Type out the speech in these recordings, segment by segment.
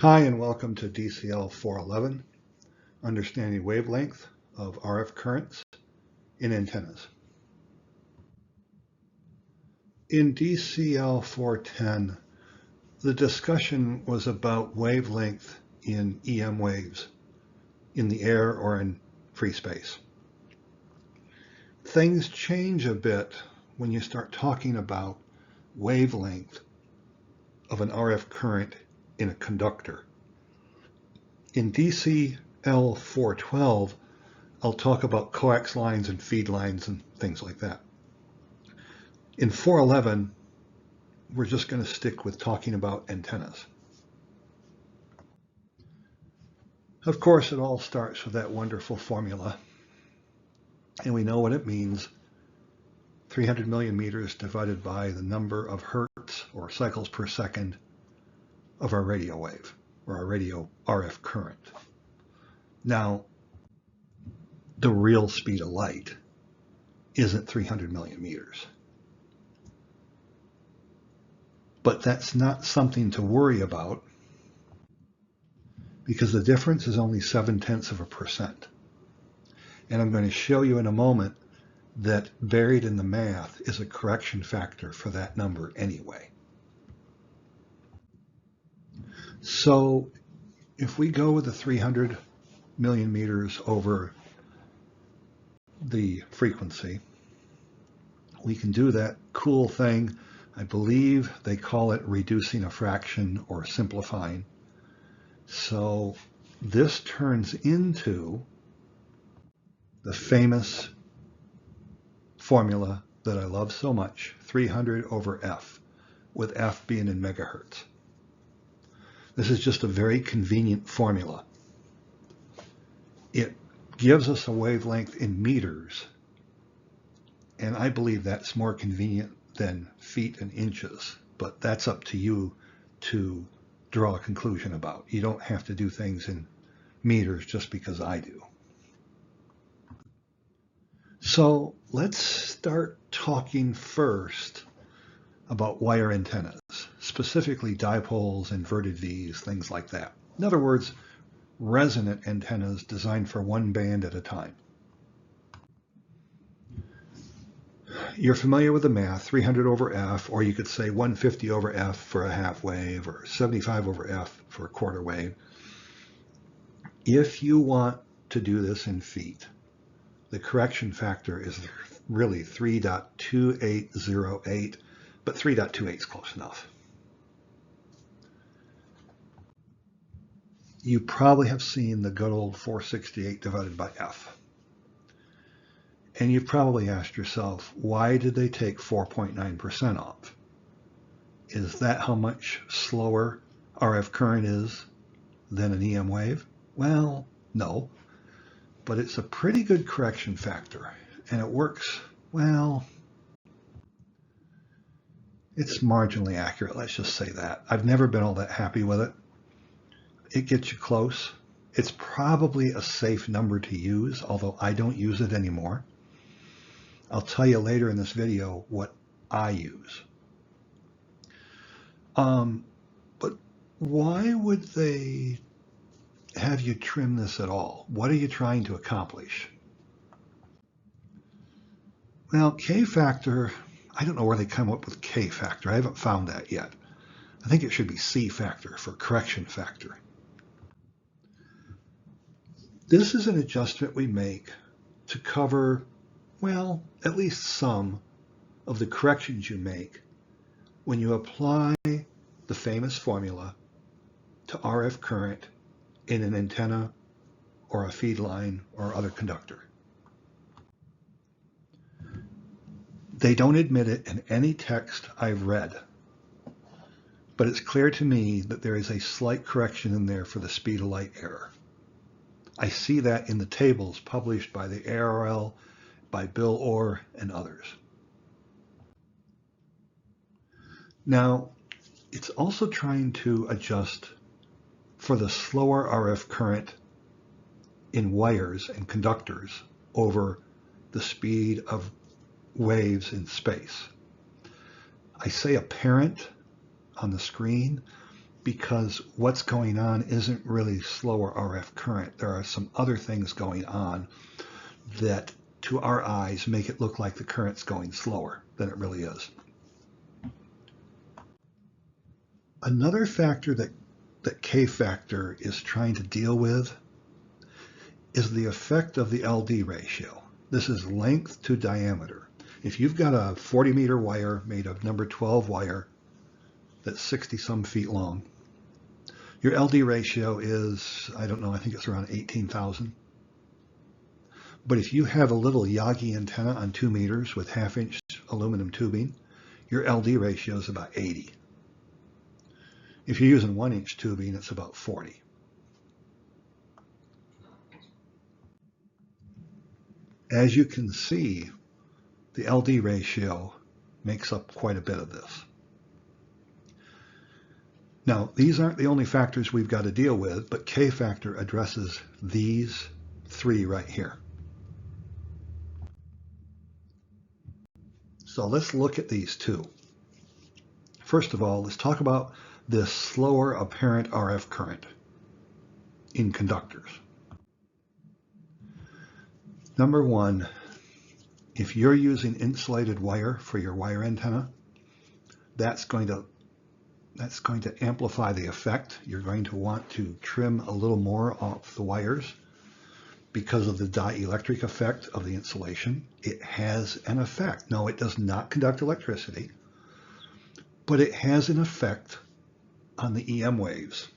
Hi and welcome to DCL 411, Understanding Wavelength of RF Currents in Antennas. In DCL 410, the discussion was about wavelength in EM waves in the air or in free space. Things change a bit when you start talking about wavelength of an RF current in a conductor. In DCL 412, I'll talk about coax lines and feed lines and things like that. In 411, we're just going to stick with talking about antennas. Of course, it all starts with that wonderful formula, and we know what it means. 300 million meters divided by the number of hertz or cycles per second of our radio wave or our radio RF current. Now, the real speed of light isn't 300 million meters. But that's not something to worry about because the difference is only 0.7%. And I'm going to show you in a moment that buried in the math is a correction factor for that number anyway. So if we go with the 300 million meters over the frequency, we can do that cool thing. I believe they call it reducing a fraction or simplifying. So this turns into the famous formula that I love so much, 300 over f, with f being in megahertz. This is just a very convenient formula. It gives us a wavelength in meters, and I believe that's more convenient than feet and inches, but that's up to you to draw a conclusion about. You don't have to do things in meters just because I do. So let's start talking first about wire antennas, specifically dipoles, inverted Vs, things like that. In other words, resonant antennas designed for one band at a time. You're familiar with the math, 300 over f, or you could say 150 over f for a half wave, or 75 over f for a quarter wave. If you want to do this in feet, the correction factor is really 3.2808, but 3.28 is close enough. You probably have seen the good old 468 divided by f. And you've probably asked yourself, why did they take 4.9% off? Is that how much slower RF current is than an EM wave? Well, no. But it's a pretty good correction factor, and it works, well, it's marginally accurate, let's just say that. I've never been all that happy with it. It gets you close. It's probably a safe number to use, although I don't use it anymore. I'll tell you later in this video what I use. But why would they have you trim this at all? What are you trying to accomplish? Well, K factor, I don't know where they come up with K factor. I haven't found that yet. I think it should be C factor for correction factor. This is an adjustment we make to cover, well, at least some of the corrections you make when you apply the famous formula to RF current in an antenna or a feed line or other conductor. They don't admit it in any text I've read, but it's clear to me that there is a slight correction in there for the speed of light error. I see that in the tables published by the ARRL, by Bill Orr, and others. Now, it's also trying to adjust for the slower RF current in wires and conductors over the speed of waves in space. I say apparent on the screen, because what's going on isn't really slower RF current. There are some other things going on that to our eyes make it look like the current's going slower than it really is. Another factor that K-factor is trying to deal with is the effect of the LD ratio. This is length to diameter. If you've got a 40-meter wire made of number 12 wire that's 60-some feet long, your LD ratio is, I don't know, I think it's around 18,000. But if you have a little Yagi antenna on 2 meters with half-inch aluminum tubing, your LD ratio is about 80. If you're using 1-inch tubing, it's about 40. As you can see, the LD ratio makes up quite a bit of this. Now, these aren't the only factors we've got to deal with, but K-factor addresses these 3 right here. So let's look at these 2. First of all, let's talk about this slower apparent RF current in conductors. Number 1, if you're using insulated wire for your wire antenna, that's going to amplify the effect. You're going to want to trim a little more off the wires because of the dielectric effect of the insulation. It has an effect. No, it does not conduct electricity, but it has an effect on the EM waves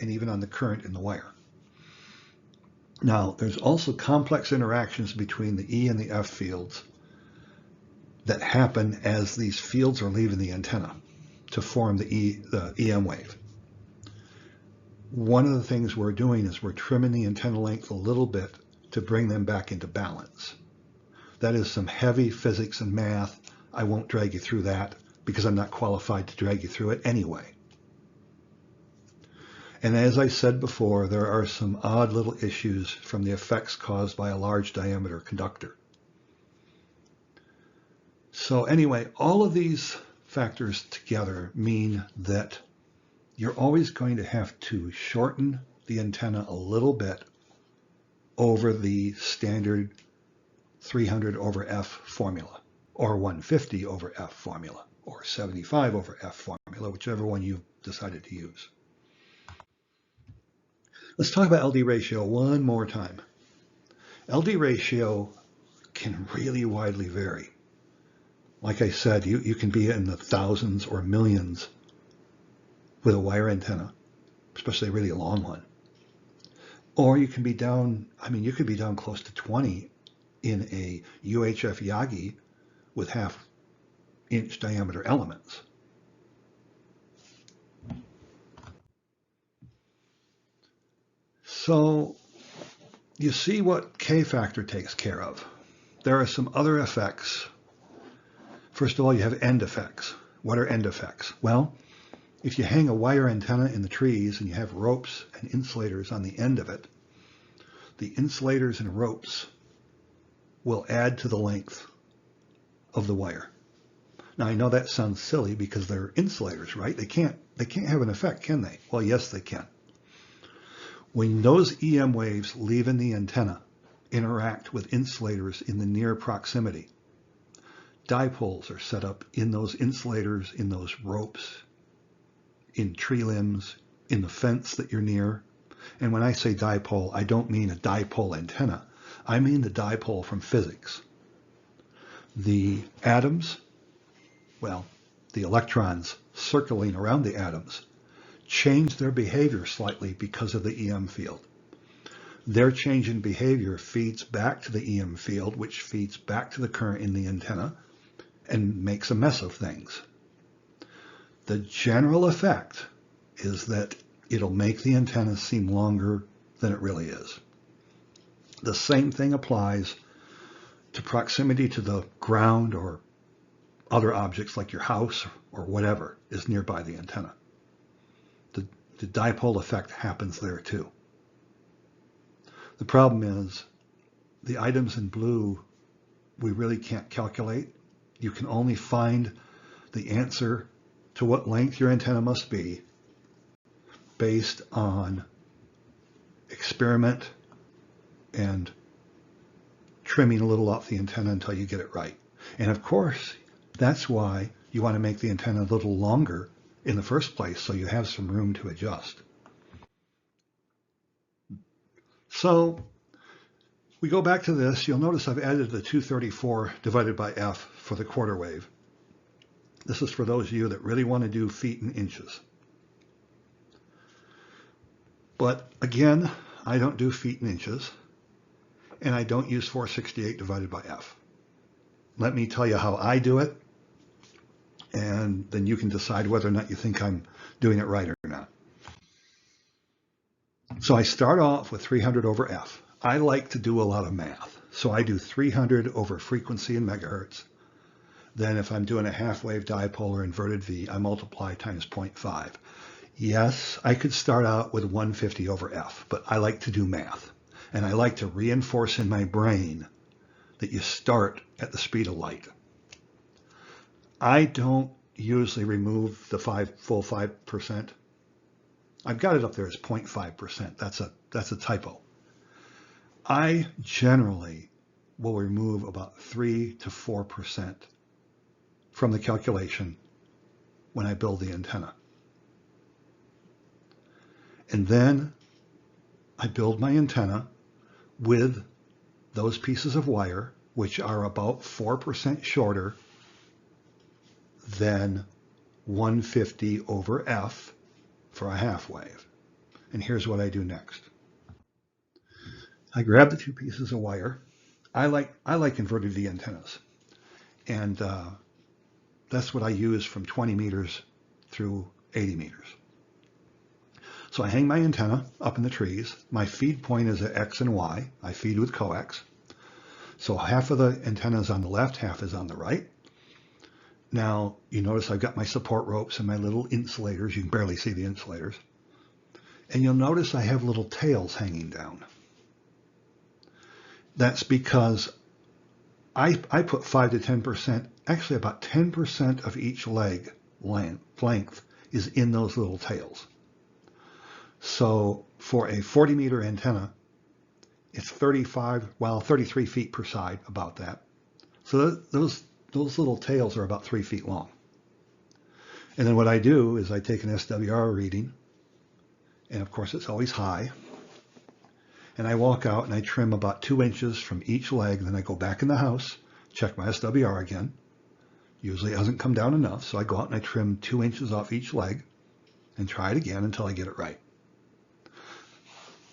and even on the current in the wire. Now, there's also complex interactions between the E and the F fields that happen as these fields are leaving the antenna to form the EM wave. One of the things we're doing is we're trimming the antenna length a little bit to bring them back into balance. That is some heavy physics and math. I won't drag you through that because I'm not qualified to drag you through it anyway. And as I said before, there are some odd little issues from the effects caused by a large diameter conductor. So anyway, all of these factors together mean that you're always going to have to shorten the antenna a little bit over the standard 300 over F formula, or 150 over F formula, or 75 over F formula, whichever one you've decided to use. Let's talk about LD ratio one more time. LD ratio can really widely vary. Like I said, you can be in the thousands or millions with a wire antenna, especially a really long one. Or you can be down, you could be down close to 20 in a UHF Yagi with half-inch diameter elements. So you see what K-factor takes care of. There are some other effects. First of all, you have end effects. What are end effects? Well, if you hang a wire antenna in the trees and you have ropes and insulators on the end of it, the insulators and ropes will add to the length of the wire. Now, I know that sounds silly because they're insulators, right? They can't have an effect, can they? Well, yes, they can. When those EM waves leaving the antenna interact with insulators in the near proximity, dipoles are set up in those insulators, in those ropes, in tree limbs, in the fence that you're near. And when I say dipole, I don't mean a dipole antenna. I mean the dipole from physics. The atoms, well, the electrons circling around the atoms, change their behavior slightly because of the EM field. Their change in behavior feeds back to the EM field, which feeds back to the current in the antenna and makes a mess of things. The general effect is that it'll make the antenna seem longer than it really is. The same thing applies to proximity to the ground or other objects like your house or whatever is nearby the antenna. The dipole effect happens there too. The problem is the items in blue we really can't calculate. You can only find the answer to what length your antenna must be based on experiment and trimming a little off the antenna until you get it right. And of course, that's why you want to make the antenna a little longer in the first place, so you have some room to adjust. So we go back to this. You'll notice I've added the 234 divided by f for the quarter wave. This is for those of you that really want to do feet and inches. But again, I don't do feet and inches, and I don't use 468 divided by f. Let me tell you how I do it, and then you can decide whether or not you think I'm doing it right or not. So I start off with 300 over f. I like to do a lot of math. So I do 300 over frequency in megahertz. Then if I'm doing a half-wave dipole or inverted V, I multiply times 0.5. Yes, I could start out with 150 over f, but I like to do math. And I like to reinforce in my brain that you start at the speed of light. I don't usually remove the full 5%. I've got it up there as 0.5%. That's a typo. I generally will remove about 3 to 4% from the calculation when I build the antenna. And then I build my antenna with those pieces of wire, which are about 4% shorter than 150 over f for a half wave. And here's what I do next. I grab the two pieces of wire. I like inverted V antennas, and that's what I use from 20 meters through 80 meters. So I hang my antenna up in the trees. My feed point is at X and Y. I feed with coax. So half of the antenna is on the left, half is on the right. Now you notice I've got my support ropes and my little insulators. You can barely see the insulators. And you'll notice I have little tails hanging down. That's because I put 5 to 10%, actually about 10% of each leg length is in those little tails. So for a 40 meter antenna, it's 33 feet per side, about that. So those little tails are about 3 feet long. And then what I do is I take an SWR reading, and of course it's always high. And I walk out and I trim about 2 inches from each leg. Then I go back in the house, check my SWR again. Usually it hasn't come down enough, so I go out and I trim 2 inches off each leg and try it again until I get it right.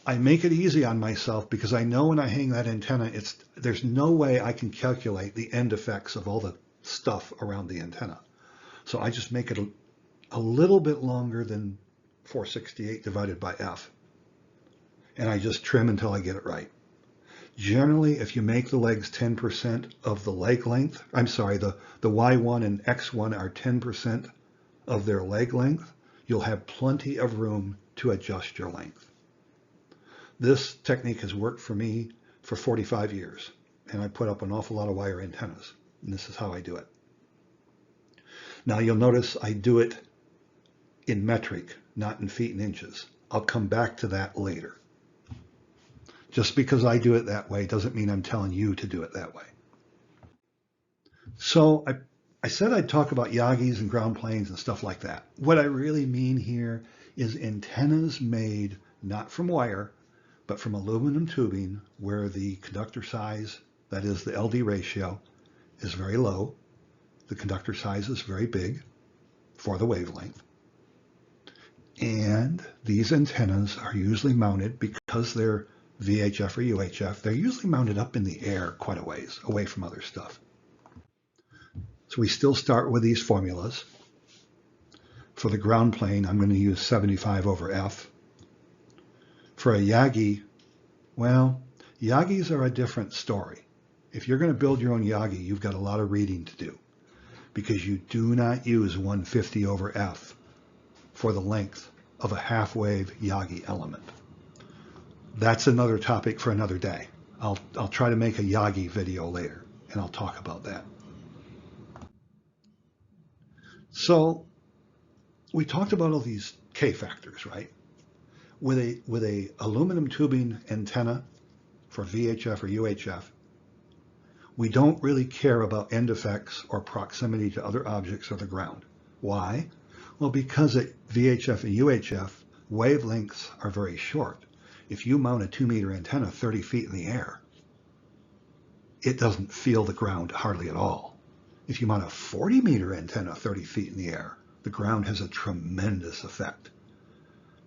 I make it easy on myself because I know when I hang that antenna, there's no way I can calculate the end effects of all the stuff around the antenna. So I just make it a little bit longer than 468 divided by f. And I just trim until I get it right. Generally, if you make the legs 10% of the leg length, I'm sorry, the Y1 and X1 are 10% of their leg length, you'll have plenty of room to adjust your length. This technique has worked for me for 45 years, and I put up an awful lot of wire antennas, and this is how I do it. Now you'll notice I do it in metric, not in feet and inches. I'll come back to that later. Just because I do it that way doesn't mean I'm telling you to do it that way. So I said I'd talk about Yagis and ground planes and stuff like that. What I really mean here is antennas made not from wire, but from aluminum tubing where the conductor size, that is the LD ratio, is very low. The conductor size is very big for the wavelength. And these antennas are usually mounted, because they're VHF or UHF, they're usually mounted up in the air quite a ways away from other stuff. So we still start with these formulas. For the ground plane, I'm going to use 75 over F. For a Yagi, well, Yagis are a different story. If you're going to build your own Yagi, you've got a lot of reading to do, because you do not use 150 over F for the length of a half-wave Yagi element. That's another topic for another day. I'll try to make a Yagi video later, and I'll talk about that. So we talked about all these K factors, right? With a aluminum tubing antenna for VHF or UHF, we don't really care about end effects or proximity to other objects or the ground. Why? Well, because at VHF and UHF, wavelengths are very short. If you mount a 2-meter antenna 30 feet in the air, it doesn't feel the ground hardly at all. If you mount a 40-meter antenna 30 feet in the air, the ground has a tremendous effect.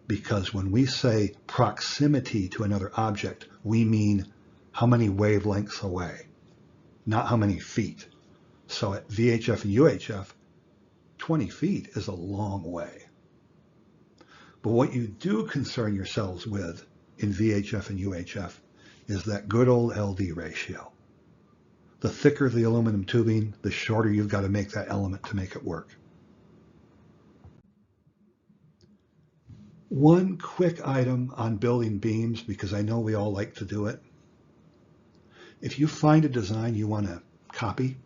Because when we say proximity to another object, we mean how many wavelengths away, not how many feet. So at VHF and UHF, 20 feet is a long way. But what you do concern yourselves with in VHF and UHF is that good old LD ratio. The thicker the aluminum tubing, the shorter you've got to make that element to make it work. One quick item on building beams, because I know we all like to do it. If you find a design you want to copy,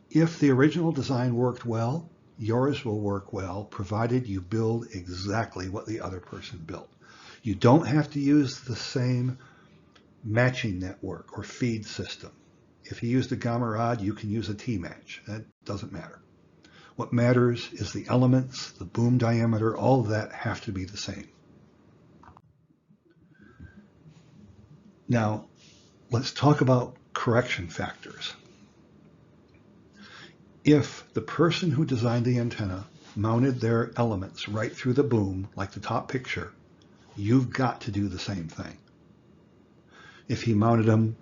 if the original design worked well, yours will work well, provided you build exactly what the other person built. You don't have to use the same matching network or feed system. If he used a gamma rod, you can use a T-match. That doesn't matter. What matters is the elements, the boom diameter, all of that have to be the same. Now, let's talk about correction factors. If the person who designed the antenna mounted their elements right through the boom, like the top picture, you've got to do the same thing. If he mounted them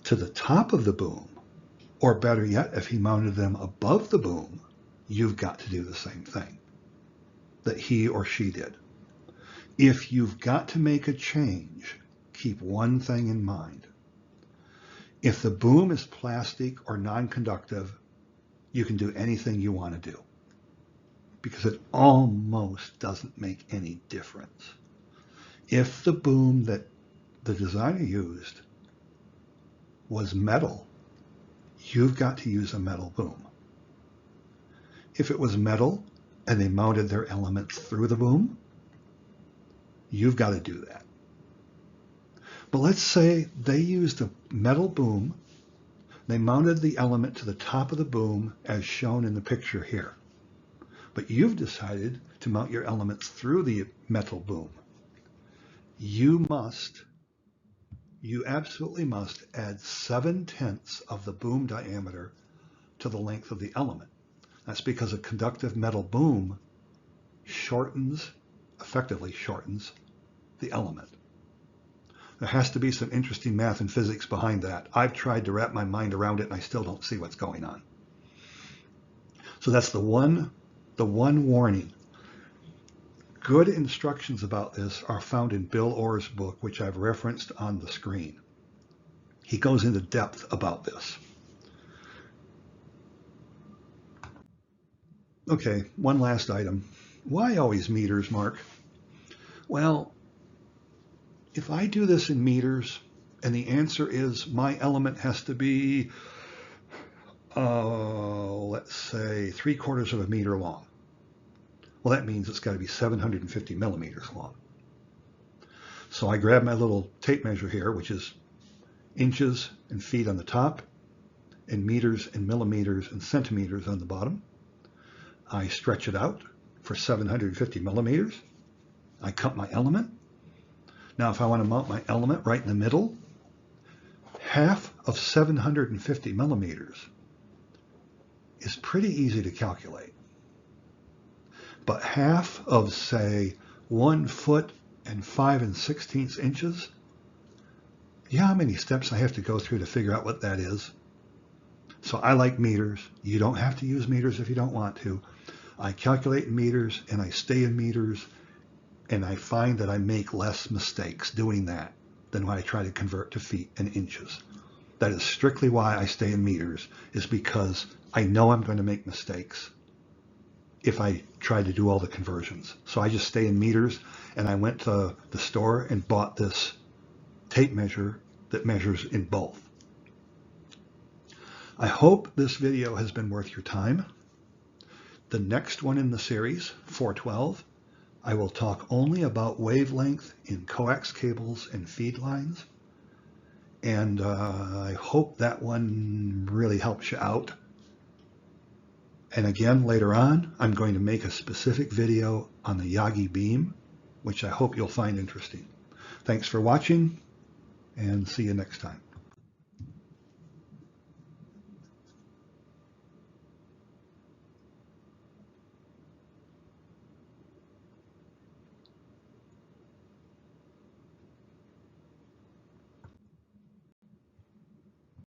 to the top of the boom, or better yet, if he mounted them above the boom, you've got to do the same thing that he or she did. If you've got to make a change, keep one thing in mind. If the boom is plastic or non-conductive, you can do anything you want to do because it almost doesn't make any difference. If the boom that the designer used was metal, you've got to use a metal boom. If it was metal and they mounted their elements through the boom, you've got to do that. But let's say they used a metal boom, they mounted the element to the top of the boom as shown in the picture here. But you've decided to mount your elements through the metal boom. You absolutely must add 7/10 of the boom diameter to the length of the element. That's because a conductive metal boom effectively shortens the element. There has to be some interesting math and physics behind that. I've tried to wrap my mind around it and I still don't see what's going on. So that's the one warning. Good instructions about this are found in Bill Orr's book, which I've referenced on the screen. He goes into depth about this. Okay, one last item. Why always meters, Mark? Well, if I do this in meters, and the answer is my element has to be, let's say, 3/4 of a meter long. Well, that means it's got to be 750 millimeters long. So I grab my little tape measure here, which is inches and feet on the top, and meters and millimeters and centimeters on the bottom. I stretch it out for 750 millimeters. I cut my element. Now, if I want to mount my element right in the middle, half of 750 millimeters is pretty easy to calculate. But half of, say, 1 foot and 5 16 inches, you know how many steps I have to go through to figure out what that is? So I like meters. You don't have to use meters if you don't want to. I calculate in meters and I stay in meters, and I find that I make less mistakes doing that than when I try to convert to feet and inches. That is strictly why I stay in meters, is because I know I'm going to make mistakes if I try to do all the conversions. So I just stay in meters, and I went to the store and bought this tape measure that measures in both. I hope this video has been worth your time. The next one in the series, 412, I will talk only about wavelength in coax cables and feed lines. And I hope that one really helps you out. And again, later on, I'm going to make a specific video on the Yagi beam, which I hope you'll find interesting. Thanks for watching, and see you next time.